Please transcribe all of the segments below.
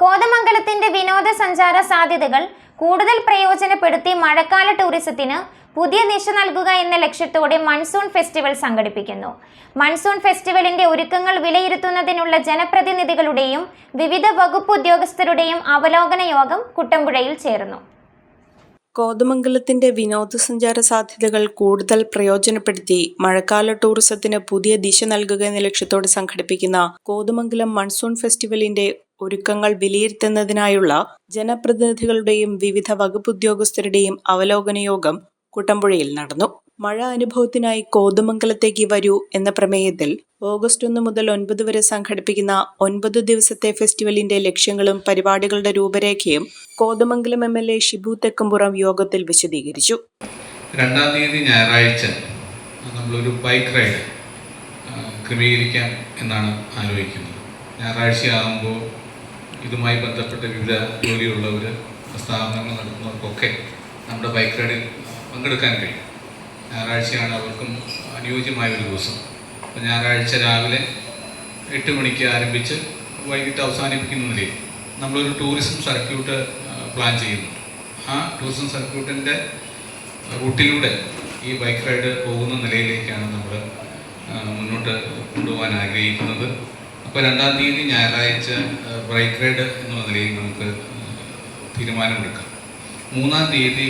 കോതമംഗലത്തിന്റെ വിനോദസഞ്ചാര സാധ്യതകൾ കൂടുതൽ പ്രയോജനപ്പെടുത്തി മഴക്കാല ടൂറിസത്തിന് പുതിയ ദിശ നൽകുക എന്ന ലക്ഷ്യത്തോടെ മൺസൂൺ ഫെസ്റ്റിവൽ സംഘടിപ്പിക്കുന്നു. മൺസൂൺ ഫെസ്റ്റിവലിന്റെ ഒരുക്കങ്ങൾ വിലയിരുത്തുന്നതിനുള്ള ജനപ്രതിനിധികളുടെയും വിവിധ വകുപ്പ് ഉദ്യോഗസ്ഥരുടെയും അവലോകന യോഗം കുട്ടമ്പുഴയിൽ ചേർന്നു. കോതമംഗലത്തിന്റെ വിനോദസഞ്ചാര സാധ്യതകൾ കൂടുതൽ പ്രയോജനപ്പെടുത്തി മഴക്കാല ടൂറിസത്തിന് പുതിയ ദിശ നൽകുക എന്ന ലക്ഷ്യത്തോടെ സംഘടിപ്പിക്കുന്ന കോതമംഗലം മൺസൂൺ ഫെസ്റ്റിവലിന്റെ ഒരുക്കങ്ങൾ വിലയിരുത്തുന്നതിനായുള്ള ജനപ്രതിനിധികളുടെയും വിവിധ വകുപ്പ് ഉദ്യോഗസ്ഥരുടെയും അവലോകന യോഗം കുട്ടമ്പുഴയിൽ നടന്നു. മഴ അനുഭവത്തിനായി കോതമംഗലത്തേക്ക് വരൂ എന്ന പ്രമേയത്തിൽ ഓഗസ്റ്റ് 1 മുതൽ 9 വരെ സംഘടിപ്പിക്കുന്ന 9 ദിവസത്തെ ഫെസ്റ്റിവലിന്റെ ലക്ഷ്യങ്ങളും പരിപാടികളുടെ രൂപരേഖയും കോതമംഗലം MLA ഷിബു തെക്കുംപുറം യോഗത്തിൽ വിശദീകരിച്ചു. 2-ാം തീയതി ഞായറാഴ്ച നമ്മളൊരു ബൈക്ക് റൈഡ് ക്രമീകരിക്കാം എന്നാണ് ആലോചിക്കുന്നത്. ഞായറാഴ്ചയാകുമ്പോൾ ഇതുമായി ബന്ധപ്പെട്ട വിവിധ ജോലിയുള്ളവർ, സ്ഥാപനങ്ങൾ നടത്തുന്നവർക്കൊക്കെ നമ്മുടെ ബൈക്ക് റൈഡിൽ പങ്കെടുക്കാൻ കഴിയും. ഞായറാഴ്ചയാണ് അവർക്കും അനുയോജ്യമായ ഒരു ദിവസം. അപ്പോൾ ഞായറാഴ്ച രാവിലെ 8 മണിക്ക് ആരംഭിച്ച് വൈകിട്ട് അവസാനിപ്പിക്കുന്ന നിലയിൽ നമ്മളൊരു ടൂറിസം സർക്യൂട്ട് പ്ലാൻ ചെയ്യുന്നുണ്ട്. ആ ടൂറിസം സർക്യൂട്ടിൻ്റെ റൂട്ടിലൂടെ ഈ ബൈക്ക് റൈഡ് പോകുന്ന നിലയിലേക്കാണ് നമ്മൾ മുന്നോട്ട് കൊണ്ടുപോകാൻ ആഗ്രഹിക്കുന്നത്. അപ്പോൾ 2-ാം തീയതി ഞായറാഴ്ച ബൈക്ക് റൈഡ് എന്നുള്ള നിലയിൽ നമുക്ക് തീരുമാനമെടുക്കാം. 3-ാം തീയതി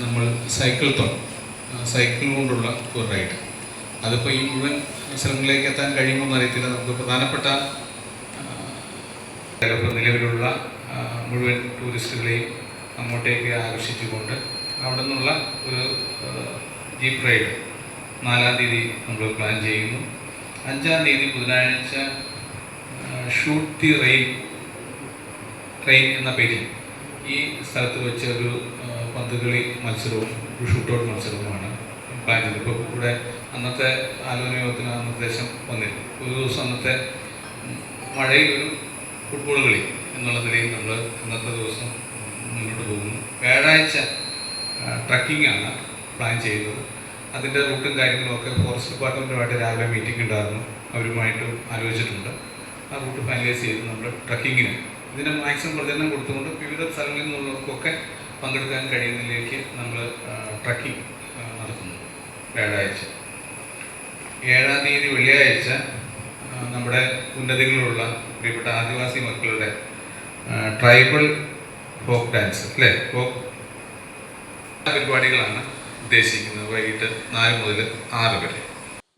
നമ്മൾ സൈക്കിൾ കൊണ്ടുള്ള ഒരു റൈഡ്. അതിപ്പോൾ ഈ മുഴുവൻ സ്ഥലങ്ങളിലേക്ക് എത്താൻ കഴിയുമെന്ന് അറിയത്തില്ല. നമുക്ക് പ്രധാനപ്പെട്ട നിലവിലുള്ള മുഴുവൻ ടൂറിസ്റ്റുകളെയും അങ്ങോട്ടേക്ക് ആകർഷിച്ചുകൊണ്ട് അവിടെ നിന്നുള്ള ഒരു ജീപ്പ് റൈഡ് 4-ാം തീയതി നമ്മൾ പ്ലാൻ ചെയ്യുന്നു. 5-ാം തീയതി ബുധനാഴ്ച ഷൂട്ട് ദി ട്രെയിൻ എന്ന പേരിൽ ഈ സ്ഥലത്ത് വെച്ച് ഒരു പന്തുകളി മത്സരവും ഒരു ഷൂട്ടൗട്ട് മത്സരവുമാണ് പ്ലാൻ ചെയ്തത്. ഇപ്പോൾ ഇവിടെ അന്നത്തെ ആലോചന യോഗത്തിന് നിർദ്ദേശം വന്നിരുന്നു. ഒരു ദിവസം അന്നത്തെ മഴയിൽ ഒരു ഫുട്ബോൾ കളി എന്നുള്ള നിലയിൽ നമ്മൾ അന്നത്തെ ദിവസം മുന്നോട്ട് പോകുന്നു. വ്യാഴാഴ്ച ട്രക്കിങ്ങാണ് പ്ലാൻ ചെയ്യുന്നത്. അതിൻ്റെ റൂട്ടും കാര്യങ്ങളുമൊക്കെ ഫോറസ്റ്റ് ഡിപ്പാർട്ട്മെൻറ്റുമായിട്ട് രാവിലെ മീറ്റിംഗ് ഉണ്ടായിരുന്നു. അവരുമായിട്ട് ആലോചിച്ചിട്ടുണ്ട്. ആ റൂട്ട് ഫൈനലൈസ് ചെയ്ത് നമ്മൾ ട്രക്കിങ്ങിന് ഇതിന് മാക്സിമം പ്രചരണം കൊടുത്തുകൊണ്ട് വിവിധ സ്ഥലങ്ങളിൽ നിന്നുള്ളവർക്കൊക്കെ പങ്കെടുക്കാൻ കഴിയുന്നതിലേക്ക് നമ്മൾ ട്രക്കിംഗ് നടത്തുന്നു. വ്യാഴാഴ്ച 7-ാം തീയതി വെള്ളിയാഴ്ച നമ്മുടെ ഉന്നതികളിലുള്ള പ്രിയപ്പെട്ട ആദിവാസി മക്കളുടെ ട്രൈബൽ ഫോക്ക് ഡാൻസ് ഫോക്ക് പരിപാടികളാണ് ഉദ്ദേശിക്കുന്നത്. വൈകിട്ട് 4 മുതൽ 6 വരെ.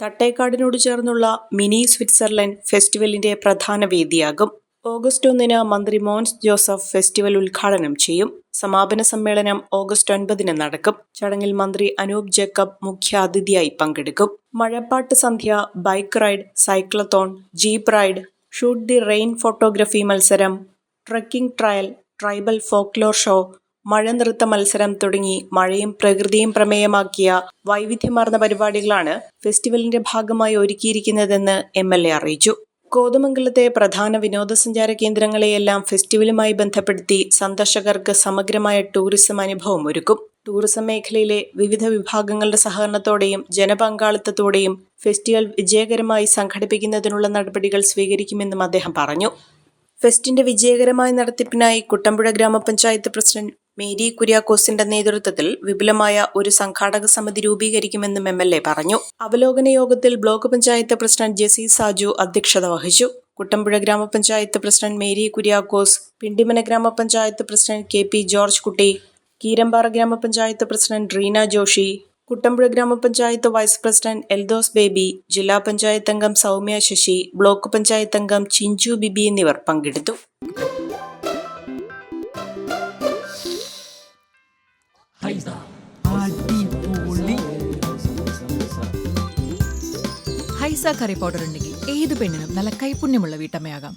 തട്ടേക്കാടിനോട് ചേർന്നുള്ള മിനി സ്വിറ്റ്സർലൻഡ് ഫെസ്റ്റിവലിന്റെ പ്രധാന വേദിയാകും. ഓഗസ്റ്റ് 1 മന്ത്രി മോൻസ് ജോസഫ് ഫെസ്റ്റിവൽ ഉദ്ഘാടനം ചെയ്യും. സമാപന സമ്മേളനം ഓഗസ്റ്റ് 9 നടക്കും. ചടങ്ങിൽ മന്ത്രി അനൂപ് ജേക്കബ് മുഖ്യാതിഥിയായി പങ്കെടുക്കും. മഴപ്പാട്ട് സന്ധ്യ, bike ride, cyclothon, jeep ride, shoot the rain photography മത്സരം, trekking trail, tribal folklore show, മഴ നൃത്ത മത്സരം തുടങ്ങി മഴയും പ്രകൃതിയും പ്രമേയമാക്കിയ വൈവിധ്യമാർന്ന പരിപാടികളാണ് ഫെസ്റ്റിവലിന്റെ ഭാഗമായി ഒരുക്കിയിരിക്കുന്നതെന്ന് MLA അറിയിച്ചു. കോതമംഗലത്തെ പ്രധാന വിനോദസഞ്ചാര കേന്ദ്രങ്ങളെയെല്ലാം ഫെസ്റ്റിവലുമായി ബന്ധപ്പെടുത്തി സന്ദർശകർക്ക് സമഗ്രമായ ടൂറിസം അനുഭവം ഒരുക്കും. ടൂറിസം മേഖലയിലെ വിവിധ വിഭാഗങ്ങളുടെ സഹകരണത്തോടെയും ജനപങ്കാളിത്തത്തോടെയും ഫെസ്റ്റിവൽ വിജയകരമായി സംഘടിപ്പിക്കുന്നതിനുള്ള നടപടികൾ സ്വീകരിക്കുമെന്നും അദ്ദേഹം പറഞ്ഞു. ഫെസ്റ്റിന്റെ വിജയകരമായ നടത്തിപ്പിനായി കുട്ടമ്പുഴ ഗ്രാമപഞ്ചായത്ത് പ്രസിഡന്റ് മേരി കുര്യാക്കോസിന്റെ നേതൃത്വത്തിൽ വിപുലമായ ഒരു സംഘാടക സമിതി രൂപീകരിക്കുമെന്നും MLA പറഞ്ഞു. അവലോകന യോഗത്തിൽ ബ്ലോക്ക് പഞ്ചായത്ത് പ്രസിഡന്റ് ജെസി സാജു അധ്യക്ഷത വഹിച്ചു. കുട്ടമ്പുഴ ഗ്രാമപഞ്ചായത്ത് പ്രസിഡന്റ് മേരി കുര്യാക്കോസ്, പിണ്ടിമന ഗ്രാമപഞ്ചായത്ത് പ്രസിഡന്റ് KP ജോർജ് കുട്ടി, കീരമ്പാറ ഗ്രാമപഞ്ചായത്ത് പ്രസിഡന്റ് റീന ജോഷി, കുട്ടമ്പുഴ ഗ്രാമപഞ്ചായത്ത് വൈസ് പ്രസിഡന്റ് എൽദോസ് ബേബി, ജില്ലാ പഞ്ചായത്ത് അംഗം സൗമ്യ ശശി, ബ്ലോക്ക് പഞ്ചായത്ത് അംഗം ചിഞ്ചു ബിബി എന്നിവർ പങ്കെടുത്തു. ഹൈസ കറി പൗഡർ ഉണ്ടെങ്കിൽ ഏത് പെണ്ണിനും നല്ല കൈപുണ്യമുള്ള വീട്ടമ്മയാകാം.